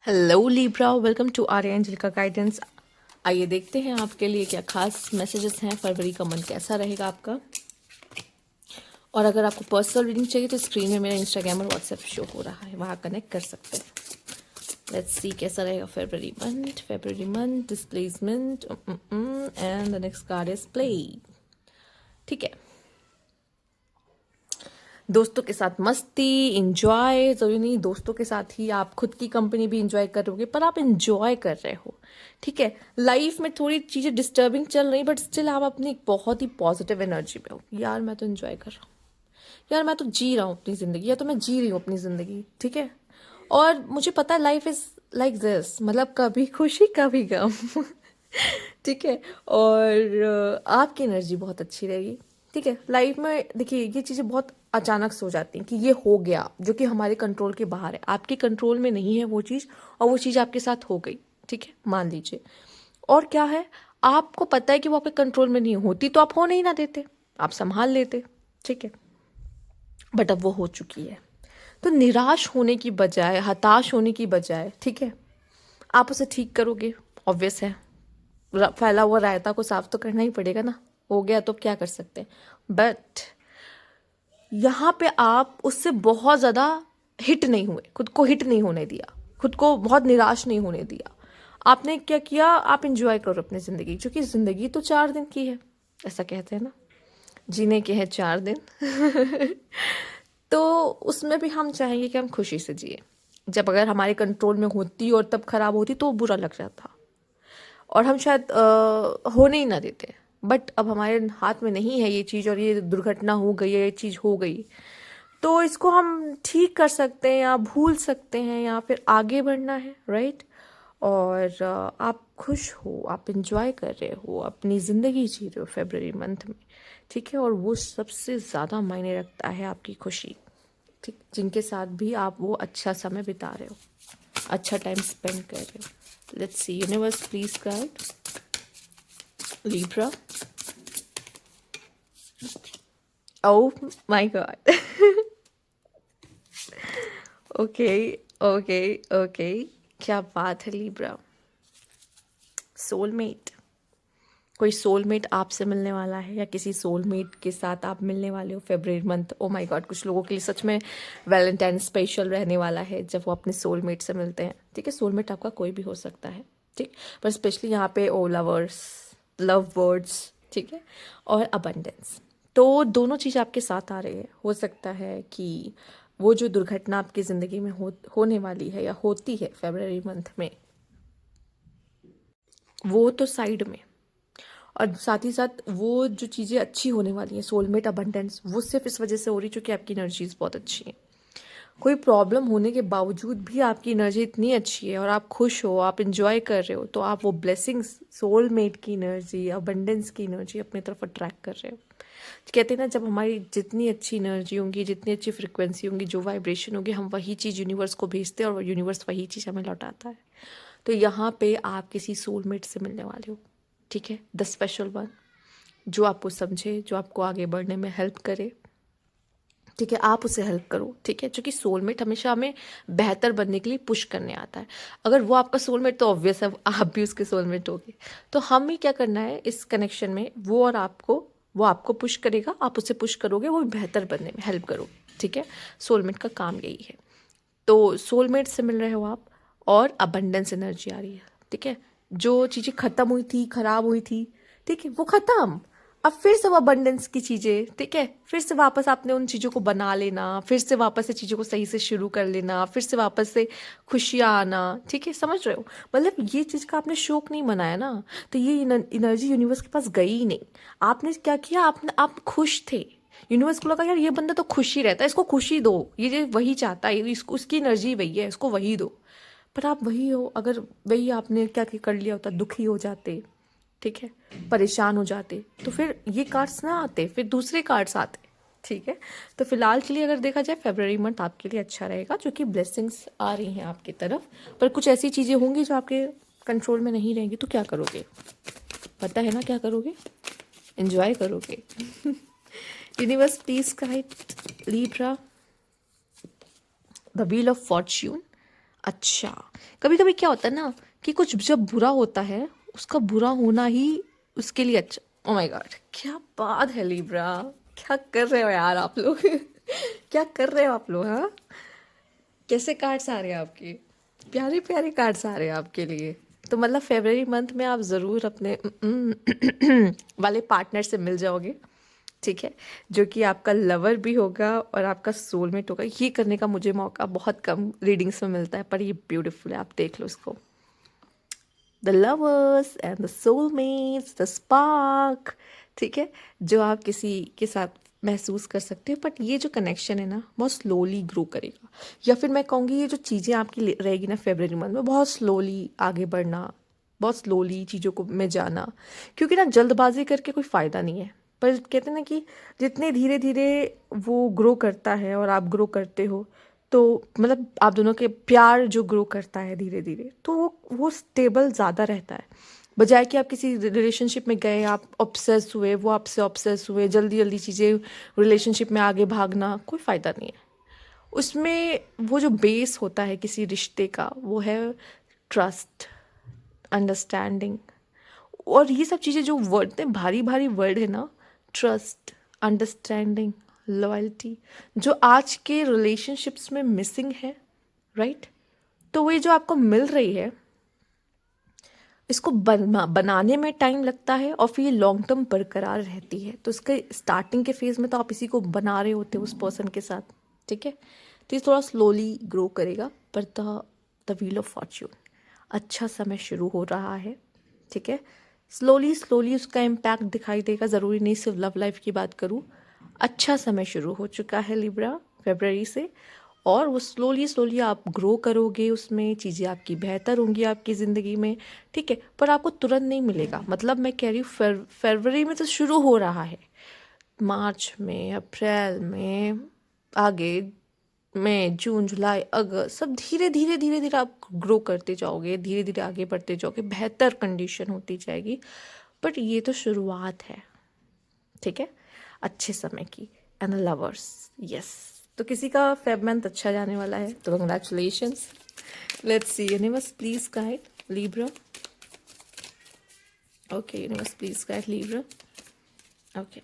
Hello Libra, welcome to Arya Angel का guidance. आइए देखते हैं आपके लिए क्या खास मैसेजेस हैं। फरवरी का मंथ कैसा रहेगा आपका। और अगर आपको पर्सनल रीडिंग चाहिए तो स्क्रीन में मेरा इंस्टाग्राम और व्हाट्सएप शो हो रहा है, वहाँ कनेक्ट कर सकते हैं। लेट्स सी कैसा रहेगा फरवरी month displacement and the next card is play. ठीक है, दोस्तों के साथ मस्ती इंजॉय जरूरी नहीं, दोस्तों के साथ ही आप खुद की कंपनी भी इंजॉय करोगे, पर आप इंजॉय कर रहे हो। ठीक है, लाइफ में थोड़ी चीज़ें डिस्टर्बिंग चल रही, बट स्टिल आप अपनी एक बहुत ही पॉजिटिव एनर्जी में हो। यार मैं तो इंजॉय कर रहा हूँ, यार मैं तो जी रहा हूँ अपनी ज़िंदगी, या तो मैं जी रही हूँ अपनी ज़िंदगी। ठीक है, और मुझे पता है लाइफ इज़ लाइक दिस, मतलब कभी खुशी कभी गम। ठीक है, और आपकी एनर्जी बहुत अच्छी रहेगी। ठीक है, लाइफ में देखिए ये चीज़ें बहुत अचानक से हो जाती हैं कि ये हो गया जो कि हमारे कंट्रोल के बाहर है, आपके कंट्रोल में नहीं है वो चीज़, और वो चीज़ आपके साथ हो गई। ठीक है, मान लीजिए। और क्या है, आपको पता है कि वो आपके कंट्रोल में नहीं होती तो आप होने ही ना देते, आप संभाल लेते। ठीक है, बट अब वो हो चुकी है, तो निराश होने की बजाय, हताश होने की बजाय, ठीक है, आप उसे ठीक करोगे। ऑब्वियस है, फैला हुआ रायता को साफ तो करना ही पड़ेगा ना। हो गया तो अब क्या कर सकते हैं। बट यहाँ पे आप उससे बहुत ज़्यादा हिट नहीं हुए, खुद को हिट नहीं होने दिया, खुद को बहुत निराश नहीं होने दिया। आपने क्या किया, आप इंजॉय करो अपनी ज़िंदगी, क्योंकि ज़िंदगी तो 4 दिन की है, ऐसा कहते हैं ना, जीने के हैं 4 दिन। तो उसमें भी हम चाहेंगे कि हम खुशी से जिए। जब अगर हमारे कंट्रोल में होती और तब खराब होती तो बुरा लग जाता, और हम शायद होने ही ना देते। बट अब हमारे हाथ में नहीं है ये चीज़, और ये दुर्घटना हो गई है, ये चीज़ हो गई, तो इसको हम ठीक कर सकते हैं या भूल सकते हैं या फिर आगे बढ़ना है, राइट। और आप खुश हो, आप इंजॉय कर रहे हो, अपनी ज़िंदगी जी रहे हो फेबररी मंथ में। ठीक है, और वो सबसे ज़्यादा मायने रखता है, आपकी खुशी। ठीक, जिनके साथ भी आप वो अच्छा समय बिता रहे हो, अच्छा टाइम स्पेंड कर रहे हो। Let's see, universe please guide Libra. Oh my God. Okay okay okay, क्या बात है लिब्रा। सोलमेट, कोई सोलमेट आपसे मिलने वाला है, या किसी सोलमेट के साथ आप मिलने वाले हो February month. O my God, कुछ लोगों के लिए सच में वैलेंटाइन स्पेशल रहने वाला है जब वो अपने सोलमेट से मिलते हैं। ठीक है, सोलमेट आपका कोई भी हो सकता है। ठीक, पर स्पेशली यहाँ पे ओ लवर्स, लव वर्ड्स, ठीक है, और अबंडेंस, तो दोनों चीज़ आपके साथ आ रही है। हो सकता है कि वो जो दुर्घटना आपकी ज़िंदगी में होने वाली है या होती है फेब्रुअरी मंथ में, वो तो साइड में, और साथ ही साथ वो जो चीज़ें अच्छी होने वाली हैं, सोलमेट अबंडेंस, वो सिर्फ इस वजह से हो रही है क्योंकि आपकी एनर्जीज बहुत अच्छी है। कोई प्रॉब्लम होने के बावजूद भी आपकी एनर्जी इतनी अच्छी है और आप खुश हो, आप इंजॉय कर रहे हो, तो आप वो ब्लेसिंग्स, सोलमेट की एनर्जी, अबंडेंस की एनर्जी अपनी तरफ अट्रैक्ट कर रहे हो। कहते हैं ना, जब हमारी जितनी अच्छी एनर्जी होंगी, जितनी अच्छी फ्रिक्वेंसी होंगी, जो वाइब्रेशन होगी, हम वही चीज़ यूनिवर्स को भेजते हैं और यूनिवर्स वही चीज़ हमें लौटाता है। तो यहाँ पे आप किसी सोलमेट से मिलने वाले हो। ठीक है, द स्पेशल वन, जो आपको समझे, जो आपको आगे बढ़ने में हेल्प करे। ठीक है, आप उसे हेल्प करो। ठीक है, क्योंकि सोलमेट हमेशा हमें बेहतर बनने के लिए पुश करने आता है। अगर वो आपका सोलमेट, तो ऑब्वियस है आप भी उसके सोलमेट होगे। तो हमें क्या करना है इस कनेक्शन में, वो और आपको, वो आपको पुश करेगा, आप उसे पुश करोगे, वो बेहतर बनने में हेल्प करोगे। ठीक है, सोलमेट का काम यही है। तो सोलमेट से मिल रहे हो आप, और अबंडेंस एनर्जी आ रही है। ठीक है, जो चीज़ें ख़त्म हुई थी, ख़राब हुई थी, ठीक है, वो ख़त्म। अब फिर से वो अबंडेंस की चीज़ें, ठीक है, फिर से वापस आपने उन चीज़ों को बना लेना, फिर से वापस से चीज़ों को सही से शुरू कर लेना, फिर से वापस से खुशियाँ आना। ठीक है, समझ रहे हो, मतलब ये चीज़ का आपने शौक नहीं मनाया ना, तो ये एनर्जी यूनिवर्स के पास गई ही नहीं। आपने क्या किया, आप खुश थे, यूनिवर्स को लगा यार ये बंदा तो खुश ही रहता है, इसको खुशी दो, ये वही चाहता है, इसको, उसकी एनर्जी वही है, इसको वही दो। पर आप वही हो, अगर वही आपने क्या कर लिया होता, दुखी हो जाते, ठीक है, परेशान हो जाते, तो फिर ये कार्ड्स ना आते, फिर दूसरे कार्ड्स आते। ठीक है, तो फिलहाल के लिए अगर देखा जाए फेब्रुअरी मंथ आपके लिए अच्छा रहेगा, जो कि ब्लेसिंग्स आ रही हैं आपकी तरफ। पर कुछ ऐसी चीज़ें होंगी जो आपके कंट्रोल में नहीं रहेंगी, तो क्या करोगे, पता है ना क्या करोगे, एंजॉय करोगे। Universe please guide Libra, the wheel of Fortune. अच्छा, कभी कभी क्या होता है ना कि कुछ जब बुरा होता है, उसका बुरा होना ही उसके लिए अच्छा। ओ माय गॉड, क्या बात है लिब्रा, क्या कर रहे हो यार आप लोग क्या कर रहे हो आप लोग, हाँ? कैसे कार्ड्स आ रहे हैं आपके, प्यारे प्यारे कार्ड्स आ रहे हैं आपके लिए। तो मतलब फरवरी मंथ में आप ज़रूर अपने वाले पार्टनर से मिल जाओगे, ठीक है, जो कि आपका लवर भी होगा और आपका सोलमेट होगा। ये करने का मुझे मौका बहुत कम रीडिंग्स में मिलता है, पर ये ब्यूटीफुल है, आप देख लो इसको। The lovers and the soulmates, the spark, ठीक है, जो आप किसी के साथ महसूस कर सकते हो। बट ये जो कनेक्शन है ना, बहुत स्लोली ग्रो करेगा, या फिर मैं कहूँगी ये जो चीज़ें आपकी रहेगी ना फरवरी मंथ में, बहुत स्लोली आगे बढ़ना, बहुत स्लोली चीज़ों को में जाना, क्योंकि ना जल्दबाजी करके कोई फ़ायदा नहीं है। पर कहते हैं ना कि जितने धीरे धीरे वो ग्रो करता है और आप ग्रो करते हो, तो मतलब आप दोनों के प्यार जो ग्रो करता है धीरे धीरे, तो वो स्टेबल ज़्यादा रहता है, बजाय कि आप किसी रिलेशनशिप में गए, आप ऑब्सेस हुए, वो आपसे ऑब्सेस हुए, जल्दी जल्दी चीज़ें रिलेशनशिप में आगे भागना, कोई फ़ायदा नहीं है उसमें। वो जो बेस होता है किसी रिश्ते का, वो है ट्रस्ट, अंडरस्टैंडिंग, और ये सब चीज़ें जो वर्ड इतने भारी भारी वर्ड है ना, ट्रस्ट, अंडरस्टैंडिंग, लॉयल्टी, जो आज के रिलेशनशिप्स में मिसिंग है, राइट? तो वो ये जो आपको मिल रही है, इसको बनाने में टाइम लगता है और फिर ये लॉन्ग टर्म बरकरार रहती है। तो इसके स्टार्टिंग के फेज में तो आप इसी को बना रहे होते हो उस पर्सन के साथ, ठीक है, तो ये थोड़ा स्लोली ग्रो करेगा। पर द व्हील ऑफ फॉर्च्यून, अच्छा समय शुरू हो रहा है, ठीक है, स्लोली स्लोली उसका इम्पैक्ट दिखाई देगा। ज़रूरी नहीं सिर्फ लव लाइफ की बात करूँ, अच्छा समय शुरू हो चुका है लिब्रा फरवरी से, और वो स्लोली स्लोली आप ग्रो करोगे उसमें, चीज़ें आपकी बेहतर होंगी आपकी ज़िंदगी में, ठीक है। पर आपको तुरंत नहीं मिलेगा, मतलब मैं कह रही हूँ फरवरी में तो शुरू हो रहा है, मार्च में, अप्रैल में, आगे मई, जून, जुलाई, अगस्त, सब धीरे धीरे धीरे धीरे आप ग्रो करते जाओगे, धीरे धीरे आगे बढ़ते जाओगे, बेहतर कंडीशन होती जाएगी। बट ये तो शुरुआत है, ठीक है, अच्छे समय की। एंड लवर्स, यस, तो किसी का फेब मंथ अच्छा जाने वाला है, तो congratulations. Let's see, universe please guide Libra. Okay universe please guide Libra. Okay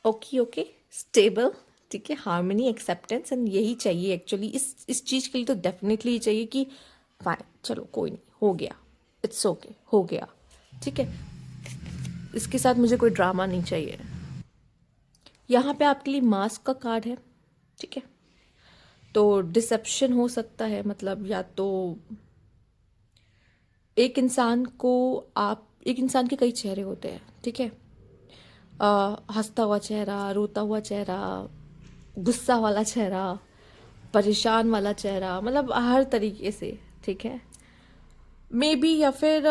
okay okay, stable, ठीक है, हार्मनी, एक्सेप्टेंस, एंड यही चाहिए एक्चुअली इस चीज़ के लिए। तो डेफिनेटली चाहिए कि फाइन, चलो कोई नहीं, हो गया, इट्स ओके, हो गया, ठीक है, इसके साथ मुझे कोई ड्रामा नहीं चाहिए। यहाँ पे आपके लिए मास्क का कार्ड है, ठीक है, तो डिसेप्शन हो सकता है, मतलब या तो एक इंसान को आप, एक इंसान के कई चेहरे होते हैं, ठीक है, हंसता हुआ चेहरा, रोता हुआ चेहरा, गुस्सा वाला चेहरा, परेशान वाला चेहरा, मतलब हर तरीके से, ठीक है, मे बी, या फिर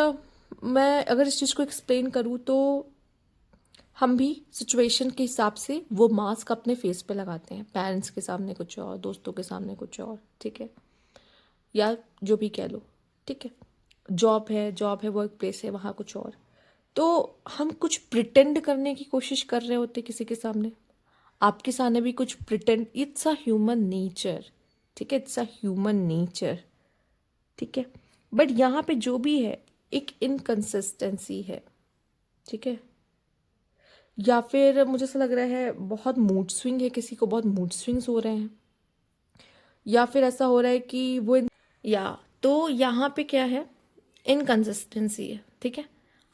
मैं अगर इस चीज़ को एक्सप्लेन करूँ तो हम भी सिचुएशन के हिसाब से वो मास्क अपने फेस पे लगाते हैं, पेरेंट्स के सामने कुछ और, दोस्तों के सामने कुछ और, ठीक है, या जो भी कह लो, ठीक है, जॉब है, वर्क प्लेस है, वहाँ कुछ और। तो हम कुछ प्रिटेंड करने की कोशिश कर रहे होते किसी के सामने, आपके सामने भी कुछ pretend, it's a human nature, ठीक है, इट्स अ ह्यूमन नेचर, ठीक है। बट यहाँ पे जो भी है, एक इनकंसिस्टेंसी है, ठीक है, या फिर मुझे ऐसा लग रहा है बहुत मूड स्विंग है, किसी को बहुत मूड स्विंग्स हो रहे हैं, या फिर ऐसा हो रहा है कि वो, या तो यहाँ पे क्या है, इनकंसिस्टेंसी है, ठीक है,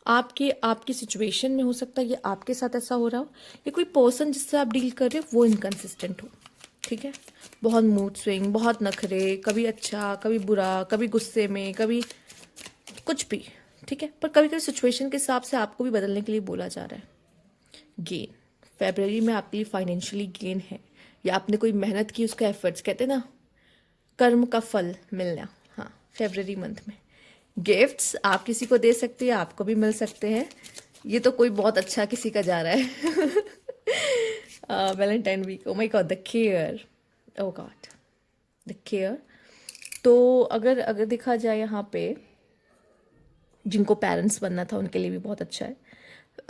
आपकी आपकी सिचुएशन में हो सकता है ये आपके साथ ऐसा हो रहा हो, या कोई पर्सन जिससे आप डील कर रहे हो वो इनकंसिस्टेंट हो, ठीक है, बहुत मूड स्विंग, बहुत नखरे, कभी अच्छा कभी बुरा, कभी गुस्से में, कभी कुछ भी, ठीक है, पर कभी कभी सिचुएशन के हिसाब से आपको भी बदलने के लिए बोला जा रहा है। गेन, फेब्रवरी में आपके लिए फाइनेंशियली गेन है, या आपने कोई मेहनत की, उसका एफर्ट्स, कहते हैं ना कर्म का फल मिलना, हाँ, फेब्रवरी मंथ में गिफ्ट्स आप किसी को दे सकते हैं, आपको भी मिल सकते हैं। ये तो कोई बहुत अच्छा किसी का जा रहा है Valentine week, oh my god, the care, oh god, the care. तो अगर अगर देखा जाए यहाँ पे, जिनको पेरेंट्स बनना था उनके लिए भी बहुत अच्छा है,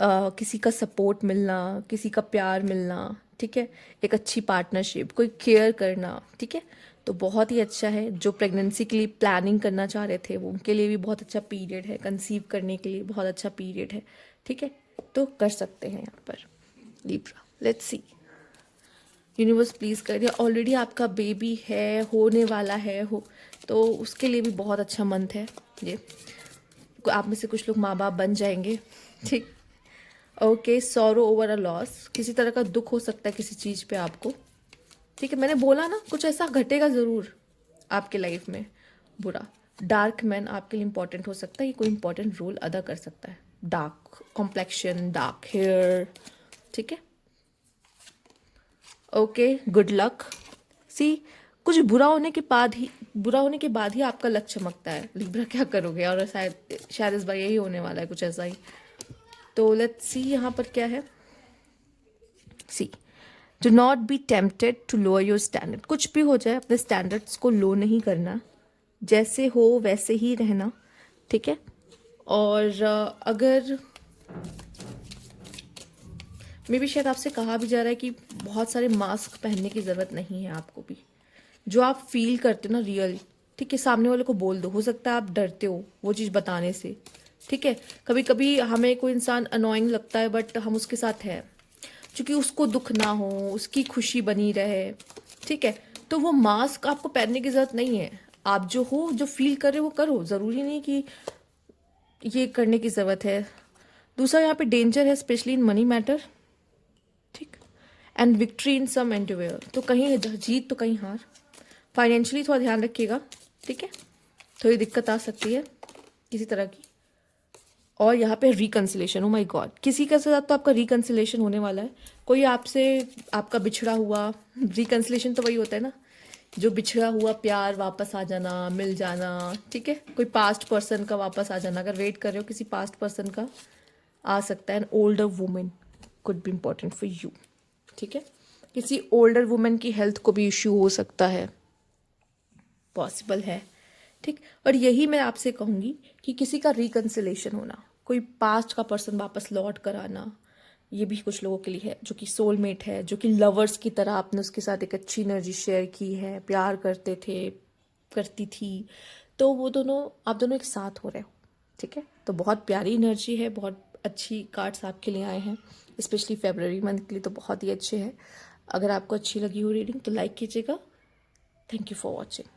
किसी का सपोर्ट मिलना, किसी का प्यार मिलना, ठीक है, एक अच्छी पार्टनरशिप, कोई केयर करना, ठीक है, तो बहुत ही अच्छा है। जो प्रेगनेंसी के लिए प्लानिंग करना चाह रहे थे वो उनके लिए भी बहुत अच्छा पीरियड है, कंसीव करने के लिए बहुत अच्छा पीरियड है, ठीक है। तो कर सकते हैं यहाँ पर Libra. Let's see, universe please कर दिया। ऑलरेडी आपका बेबी है, होने वाला है, हो तो उसके लिए भी बहुत अच्छा मंथ है ये। आप में से कुछ लोग माँ बाप बन जाएंगे, ठीक। Okay, sorrow over a loss, किसी तरह का दुख हो सकता है किसी चीज़ पे आपको, ठीक है। मैंने बोला ना कुछ ऐसा घटेगा ज़रूर आपके लाइफ में बुरा। डार्क मैन आपके लिए इंपॉर्टेंट हो सकता है, ये कोई इंपॉर्टेंट रोल अदा कर सकता है। डार्क कॉम्प्लेक्शन, डार्क हेयर, ठीक है। Okay, good luck. सी, कुछ बुरा होने के बाद ही आपका लक चमकता है। लिब्रा क्या करोगे, और शायद शायद इस बार यही होने वाला है, कुछ ऐसा ही। तो लेट्स सी यहाँ पर क्या है। See, do not be tempted to lower your standard. कुछ भी हो जाए अपने स्टैंडर्ड्स को लो नहीं करना, जैसे हो वैसे ही रहना, ठीक है। और अगर मे भी शायद आपसे कहा भी जा रहा है कि बहुत सारे मास्क पहनने की ज़रूरत नहीं है आपको भी। जो आप फील करते हो ना रियल, ठीक है, सामने वाले को बोल दो। हो सकता है आप डरते हो वो चीज़ बताने से, ठीक है। कभी कभी हमें कोई इंसान अनोइंग लगता है बट हम उसके साथ हैं, क्योंकि उसको दुख ना हो, उसकी खुशी बनी रहे, ठीक है। तो वो मास्क आपको पहनने की ज़रूरत नहीं है। आप जो हो, जो फील कर रहे हो वो करो, ज़रूरी नहीं कि ये करने की ज़रूरत है। दूसरा यहाँ पे डेंजर है, स्पेशली इन मनी मैटर, ठीक। एंड विक्ट्री इन सम एंडवेयर, तो कहीं जीत तो कहीं हार। फाइनेंशियली थोड़ा ध्यान रखिएगा, ठीक है, थोड़ी दिक्कत आ सकती है किसी तरह की। और यहाँ पे रिकन्सिलेशन, ओ माय गॉड, किसी के साथ तो आपका रिकन्सिलेशन होने वाला है। कोई आपसे, आपका बिछड़ा हुआ, रिकन्सिलेशन तो वही होता है ना, जो बिछड़ा हुआ प्यार वापस आ जाना, मिल जाना, ठीक है। कोई पास्ट पर्सन का वापस आ जाना, अगर वेट कर रहे हो किसी पास्ट पर्सन का, आ सकता है। An older women could be important for you, ठीक है। किसी ओल्डर वुमेन की हेल्थ को भी इश्यू हो सकता है, पॉसिबल है, ठीक। और यही मैं आपसे कहूँगी कि किसी का रिकन्सिलेशन होना, कोई पास्ट का पर्सन वापस लौट कर आना, ये भी कुछ लोगों के लिए है। जो कि सोलमेट है, जो कि लवर्स की तरह आपने उसके साथ एक अच्छी एनर्जी शेयर की है, प्यार करते थे, करती थी, तो वो दोनों, आप दोनों एक साथ हो रहे हो, ठीक है। तो बहुत प्यारी एनर्जी है, बहुत अच्छी कार्ड्स आपके लिए आए हैं, स्पेशली फेब्रवरी मंथ के लिए तो बहुत ही अच्छे हैं। अगर आपको अच्छी लगी हो रीडिंग तो लाइक कीजिएगा। Thank you for watching.